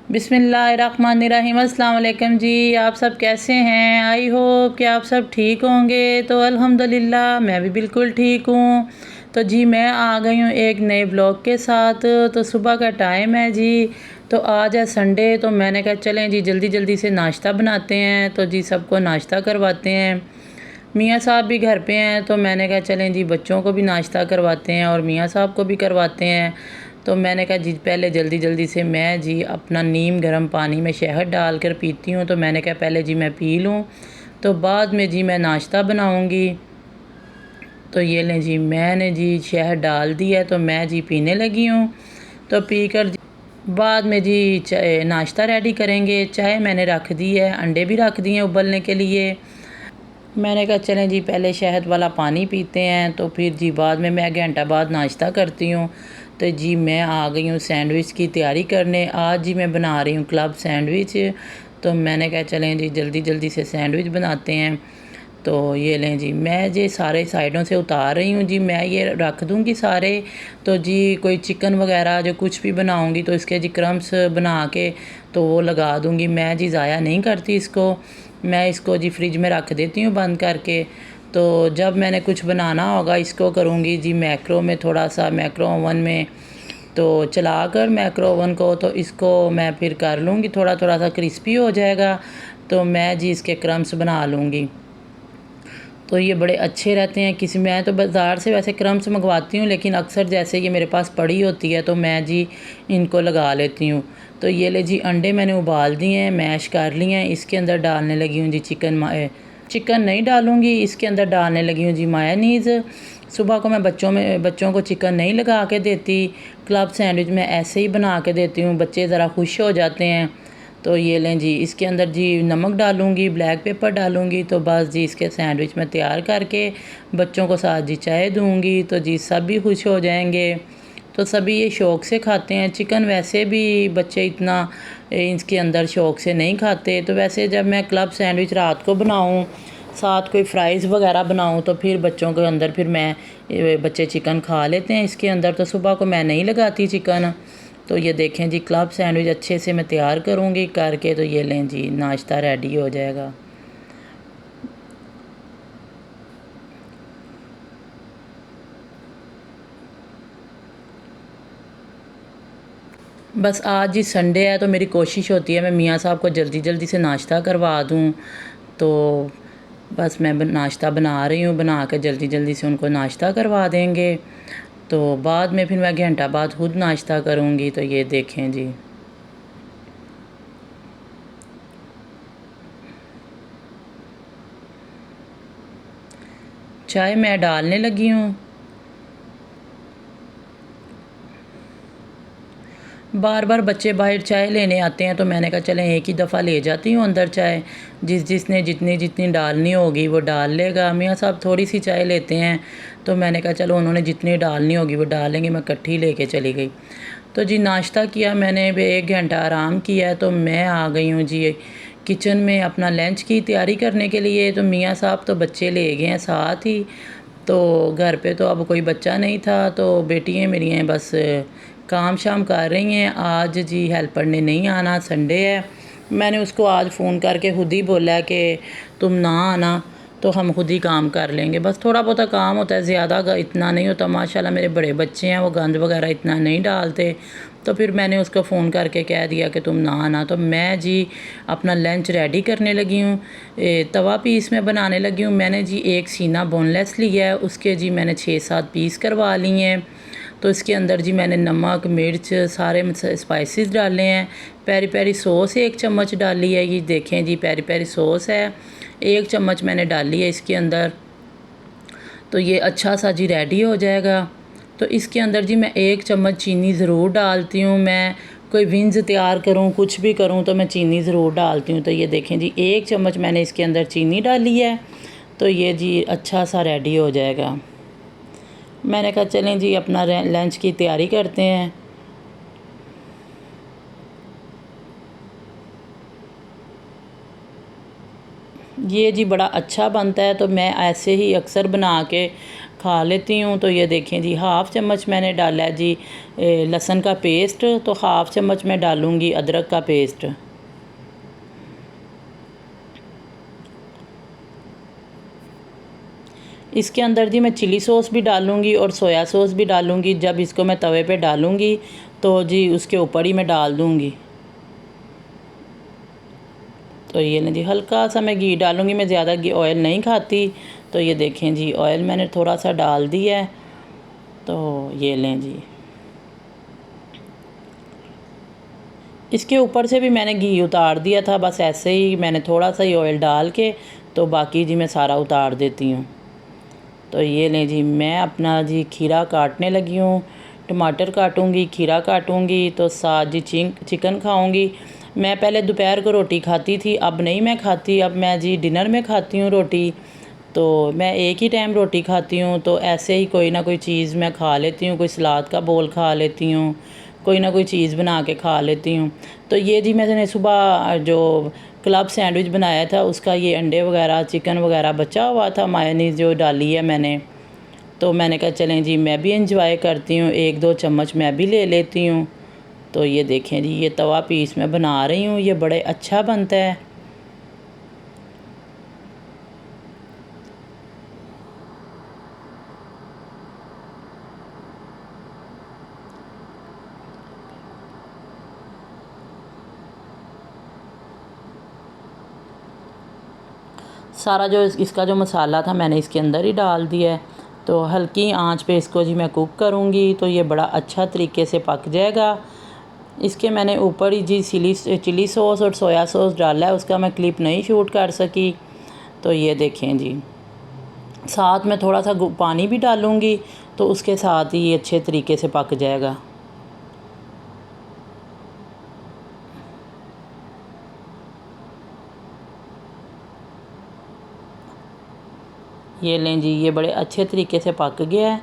बिस्मिल्लाहिर्रहमानिर्रहीम। अस्सलाम वालेकुम जी। आप सब कैसे हैं? आई होप कि आप सब ठीक होंगे। तो अल्हम्दुलिल्लाह मैं भी बिल्कुल ठीक हूँ। तो जी मैं आ गई हूँ एक नए ब्लॉग के साथ। तो सुबह का टाइम है जी। तो आज है संडे। तो मैंने कहा चलें जी जल्दी जल्दी से नाश्ता बनाते हैं। तो जी सबको नाश्ता करवाते हैं। मियाँ साहब भी घर पे हैं तो मैंने कहा चलें जी बच्चों को भी नाश्ता करवाते हैं और मियाँ साहब को भी करवाते हैं। तो मैंने कहा जी पहले जल्दी जल्दी से मैं जी अपना नीम गर्म पानी में शहद डाल कर पीती हूँ। तो मैंने कहा पहले जी मैं पी लूँ तो बाद में जी मैं नाश्ता बनाऊँगी। तो ये लें जी मैंने जी शहद डाल दिया तो मैं जी पीने लगी हूँ। तो पी कर बाद में जी चाय नाश्ता रेडी करेंगे। चाय मैंने रख दी है, अंडे भी रख दिए उबलने के लिए। मैंने कहा चलें जी पहले शहद वाला पानी पीते हैं तो फिर जी बाद में मैं घंटा बाद नाश्ता करती हूँ। तो जी मैं आ गई हूँ सैंडविच की तैयारी करने। आज जी मैं बना रही हूँ क्लब सैंडविच। तो मैंने कहा चलें जी जल्दी जल्दी से सैंडविच बनाते हैं। तो ये लें जी मैं जी सारे साइडों से उतार रही हूँ जी। मैं ये रख दूँगी सारे। तो जी कोई चिकन वगैरह जो कुछ भी बनाऊँगी तो इसके जी क्रम्स बना के तो वो लगा दूँगी। मैं जी ज़ाया नहीं करती इसको। मैं इसको जी फ्रिज में रख देती हूँ बंद करके। तो जब मैंने कुछ बनाना होगा इसको करूँगी जी मैक्रो में, थोड़ा सा मैक्रो ओवन में तो चला कर मैक्रो ओवन को तो इसको मैं फिर कर लूँगी। थोड़ा थोड़ा सा क्रिस्पी हो जाएगा तो मैं जी इसके क्रम्स बना लूँगी। तो ये बड़े अच्छे रहते हैं। किसी मैं तो बाज़ार से वैसे क्रम्स मंगवाती हूँ लेकिन अक्सर जैसे ये मेरे पास पड़ी होती है तो मैं जी इनको लगा लेती हूँ। तो ये ले जी अंडे मैंने उबाल दिए हैं, मैश कर लिए हैं। इसके अंदर डालने लगी हूँ जी चिकन नहीं डालूँगी, इसके अंदर डालने लगी हूँ जी मायोनीज़। सुबह को मैं बच्चों को चिकन नहीं लगा के देती। क्लब सैंडविच मैं ऐसे ही बना के देती हूँ, बच्चे ज़रा खुश हो जाते हैं। तो ये लें जी इसके अंदर जी नमक डालूँगी, ब्लैक पेपर डालूँगी। तो बस जी इसके सैंडविच मैं तैयार करके बच्चों को साथ जी चाय दूँगी तो जी सब भी खुश हो जाएंगे। तो सभी ये शौक़ से खाते हैं। चिकन वैसे भी बच्चे इतना इसके अंदर शौक़ से नहीं खाते। तो वैसे जब मैं क्लब सैंडविच रात को बनाऊँ, साथ कोई फ्राइज़ वगैरह बनाऊँ तो फिर बच्चों के अंदर फिर बच्चे चिकन खा लेते हैं इसके अंदर। तो सुबह को मैं नहीं लगाती चिकन। तो ये देखें जी क्लब सैंडविच अच्छे से मैं तैयार करूँगी करके। तो ये लें जी नाश्ता रेडी हो जाएगा। बस आज जी संडे है तो मेरी कोशिश होती है मैं मियाँ साहब को जल्दी जल्दी से नाश्ता करवा दूँ। तो बस मैं नाश्ता बना रही हूँ, बना के जल्दी जल्दी से उनको नाश्ता करवा देंगे। तो बाद में फिर मैं घंटा बाद खुद नाश्ता करूँगी। तो ये देखें जी चाय मैं डालने लगी हूँ। बार बार बच्चे बाहर चाय लेने आते हैं तो मैंने कहा चलें एक ही दफ़ा ले जाती हूँ अंदर चाय। जिसने जितनी जितनी डालनी होगी वो डाल लेगा। मियाँ साहब थोड़ी सी चाय लेते हैं तो मैंने कहा चलो उन्होंने जितनी डालनी होगी वो डालेंगे, मैं इकट्ठी लेके चली गई। तो जी नाश्ता किया मैंने, 1 घंटा आराम किया तो मैं आ गई हूँ जी किचन में अपना लंच की तैयारी करने के लिए। तो मियाँ साहब तो बच्चे ले गए हैं साथ ही। तो घर पे तो अब कोई बच्चा नहीं था तो बेटियाँ मेरी हैं बस काम शाम कर रही हैं। आज जी हेल्पर ने नहीं आना, संडे है। मैंने उसको आज फ़ोन करके खुद ही बोला कि तुम ना आना तो हम खुद ही काम कर लेंगे। बस थोड़ा बहुत काम होता है, ज़्यादा इतना नहीं होता। माशाल्लाह मेरे बड़े बच्चे हैं, वो गंद वगैरह इतना नहीं डालते। तो फिर मैंने उसको फ़ोन करके कह दिया कि तुम ना आना। तो मैं जी अपना लंच रेडी करने लगी हूँ। तवा पीस में बनाने लगी हूँ। मैंने जी एक सीना बोनलेस लिया है, उसके जी मैंने 6-7 पीस करवा लिए हैं। तो इसके अंदर जी मैंने नमक मिर्च सारे स्पाइसेस डाले हैं। पेरी पेरी सॉस 1 चम्मच डाली है। ये देखें जी पेरी पेरी सॉस है 1 चम्मच मैंने डाली है इसके अंदर। तो ये अच्छा सा जी रेडी हो जाएगा। तो इसके अंदर जी मैं 1 चम्मच चीनी ज़रूर डालती हूँ। मैं कोई विंज तैयार करूँ कुछ भी करूँ तो मैं चीनी ज़रूर डालती हूँ। तो ये देखें जी 1 चम्मच मैंने इसके अंदर चीनी डाली है। तो ये जी अच्छा सा रेडी हो जाएगा। मैंने कहा चलें जी अपना लंच की तैयारी करते हैं। ये जी बड़ा अच्छा बनता है तो मैं ऐसे ही अक्सर बना के खा लेती हूँ। तो ये देखें जी, हाफ़ चम्मच मैंने डाला है जी लहसुन का पेस्ट, तो हाफ़ चम्मच मैं डालूँगी अदरक का पेस्ट। इसके अंदर जी मैं चिली सॉस भी डालूँगी और सोया सॉस भी डालूँगी। जब इसको मैं तवे पे डालूँगी तो जी उसके ऊपर ही मैं डाल दूँगी। तो ये लें जी, हल्का सा मैं घी डालूँगी, मैं ज़्यादा घी ऑयल नहीं खाती। तो ये देखें जी, ऑयल मैंने थोड़ा सा डाल दिया है। तो ये लें जी, इसके ऊपर से भी मैंने घी उतार दिया था, बस ऐसे ही मैंने थोड़ा सा ही ऑयल डाल के तो बाकी जी मैं सारा उतार देती हूँ। तो ये लें जी, मैं अपना जी खीरा काटने लगी हूँ। टमाटर काटूँगी, खीरा काटूँगी, तो साथ जी चिकन खाऊँगी। मैं पहले दोपहर को रोटी खाती थी, अब नहीं मैं खाती, अब मैं जी डिनर में खाती हूँ रोटी। तो मैं एक ही टाइम रोटी खाती हूँ, तो ऐसे ही कोई ना कोई चीज़ मैं खा लेती हूँ, कोई सलाद का बोल खा लेती हूँ, कोई ना कोई चीज़ बना के खा लेती हूँ। तो ये जी मैंने सुबह जो क्लब सैंडविच बनाया था उसका ये अंडे वगैरह चिकन वगैरह बचा हुआ था, मायोनीज़ जो डाली है मैंने, तो मैंने कहा चलें जी मैं भी इंजॉय करती हूँ, एक दो चम्मच मैं भी ले लेती हूँ। तो ये देखें जी, ये तवा पीस मैं बना रही हूँ, ये बड़े अच्छा बनता है। सारा जो इसका जो मसाला था मैंने इसके अंदर ही डाल दिया है। तो हल्की आंच पे इसको जी मैं कुक करूँगी, तो ये बड़ा अच्छा तरीके से पक जाएगा। इसके मैंने ऊपर ही जी चिली सॉस और सोया सॉस डाला है, उसका मैं क्लिप नहीं शूट कर सकी। तो ये देखें जी, साथ में थोड़ा सा पानी भी डालूँगी, तो उसके साथ ही ये अच्छे तरीके से पक जाएगा। ये लें जी, ये बड़े अच्छे तरीके से पक गया है।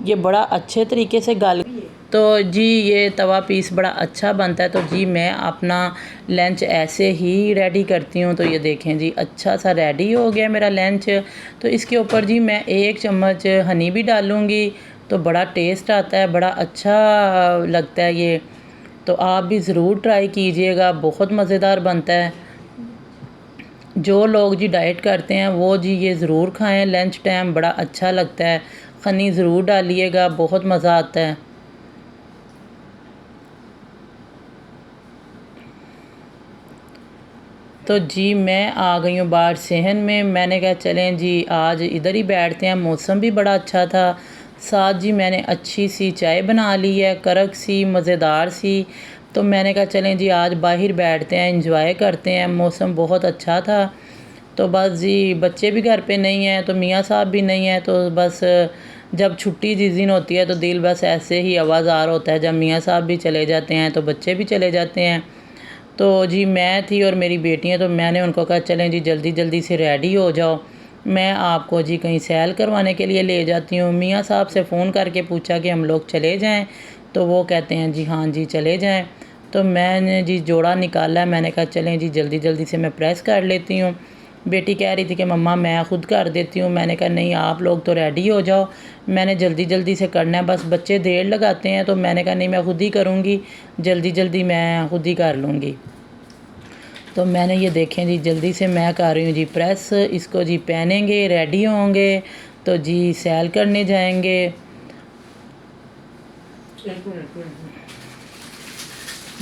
ये बड़ा अच्छे तरीके से गल, तो जी ये तवा पीस बड़ा अच्छा बनता है। तो जी मैं अपना लंच ऐसे ही रेडी करती हूँ। तो ये देखें जी, अच्छा सा रेडी हो गया मेरा लंच। तो इसके ऊपर जी मैं एक चम्मच हनी भी डालूँगी, तो बड़ा टेस्ट आता है, बड़ा अच्छा लगता है ये। तो आप भी ज़रूर ट्राई कीजिएगा, बहुत मज़ेदार बनता है। जो लोग जी डाइट करते हैं वो जी ये ज़रूर खाएं, लंच टाइम बड़ा अच्छा लगता है। हनी ज़रूर डालिएगा, बहुत मज़ा आता है। तो जी मैं आ गई हूँ बाहर सहन में, मैंने कहा चलें जी आज इधर ही बैठते हैं, मौसम भी बड़ा अच्छा था। साथ जी मैंने अच्छी सी चाय बना ली है, कड़क सी मज़ेदार सी। तो मैंने कहा चलें जी आज बाहर बैठते हैं, एंजॉय करते हैं, मौसम बहुत अच्छा था। तो बस जी बच्चे भी घर पे नहीं हैं, तो मियाँ साहब भी नहीं हैं, तो बस जब छुट्टी जिस दिन होती है तो दिल बस ऐसे ही आवाज़ार होता है। जब मियाँ साहब भी चले जाते हैं तो बच्चे भी चले जाते हैं। तो जी मैं थी और मेरी बेटियाँ, तो मैंने उनको कहा चलें जी जल्दी जल्दी से रेडी हो जाओ, मैं आपको जी कहीं सैर करवाने के लिए ले जाती हूँ। मियाँ साहब से फ़ोन करके पूछा कि हम लोग चले जाएं, तो वो कहते हैं जी हाँ जी चले जाएं। तो मैंने जी जोड़ा निकाला है, मैंने कहा चलें जी जल्दी जल्दी से मैं प्रेस कर लेती हूँ। बेटी कह रही थी कि मम्मा मैं ख़ुद कर देती हूँ, मैंने कहा नहीं आप लोग तो रेडी हो जाओ, मैंने जल्दी जल्दी से करना है, बस बच्चे देर लगाते हैं। तो मैंने कहा नहीं मैं ख़ुद ही करूँगी, जल्दी जल्दी मैं ख़ुद ही कर लूँगी। तो मैंने ये देखें जी जल्दी से मैं कर रही हूँ जी प्रेस, इसको जी पहनेंगे, रेडी होंगे, तो जी सैर करने जाएंगे।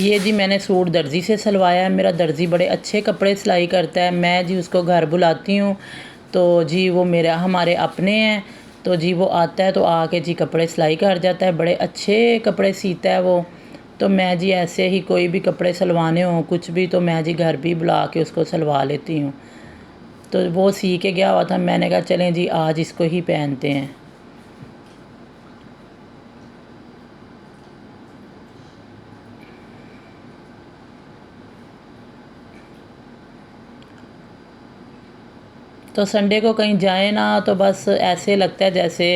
ये जी मैंने सूट दर्जी से सिलवाया है, मेरा दर्जी बड़े अच्छे कपड़े सिलाई करता है, मैं जी उसको घर बुलाती हूँ। तो जी वो मेरा हमारे अपने हैं, तो जी वो आता है तो आके जी कपड़े सिलाई कर जाता है, बड़े अच्छे कपड़े सीता है वो। तो मैं जी ऐसे ही कोई भी कपड़े सिलवाने हों कुछ भी, तो मैं जी घर भी बुला के उसको सिलवा लेती हूँ। तो वो सी के गया हुआ था, मैंने कहा चलें जी आज इसको ही पहनते हैं। तो संडे को कहीं जाए ना तो बस ऐसे लगता है जैसे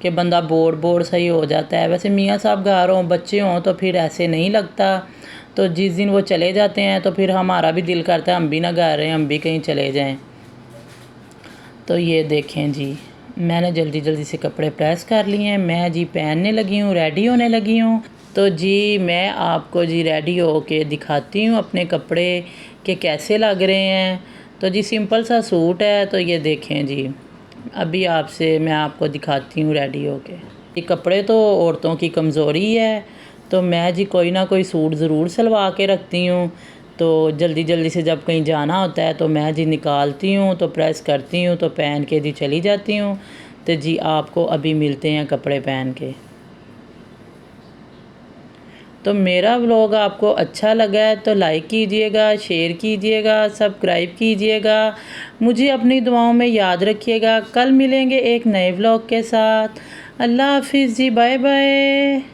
कि बंदा बोर सही हो जाता है। वैसे मियाँ साहब घर हों, बच्चे हों तो फिर ऐसे नहीं लगता। तो जिस दिन वो चले जाते हैं तो फिर हमारा भी दिल करता है हम भी ना घर रहें, हम भी कहीं चले जाएं। तो ये देखें जी, मैंने जल्दी जल्दी से कपड़े प्रेस कर लिए हैं। मैं जी पहनने लगी हूँ, रेडी होने लगी हूँ। तो जी मैं आपको जी रेडी हो के दिखाती हूँ अपने कपड़े कि कैसे लग रहे हैं। तो जी सिंपल सा सूट है, तो ये देखें जी, अभी मैं आपको दिखाती हूँ रेडी हो के। ये कपड़े तो औरतों की कमज़ोरी है, तो मैं जी कोई ना कोई सूट ज़रूर सिलवा के रखती हूँ। तो जल्दी जल्दी से जब कहीं जाना होता है तो मैं जी निकालती हूँ, तो प्रेस करती हूँ, तो पहन के जी चली जाती हूँ। तो जी आपको अभी मिलते हैं कपड़े पहन के। तो मेरा व्लॉग आपको अच्छा लगा है तो लाइक कीजिएगा, शेयर कीजिएगा, सब्सक्राइब कीजिएगा। मुझे अपनी दुआओं में याद रखिएगा। कल मिलेंगे एक नए व्लॉग के साथ। अल्लाह हाफिज़ जी, बाय बाय।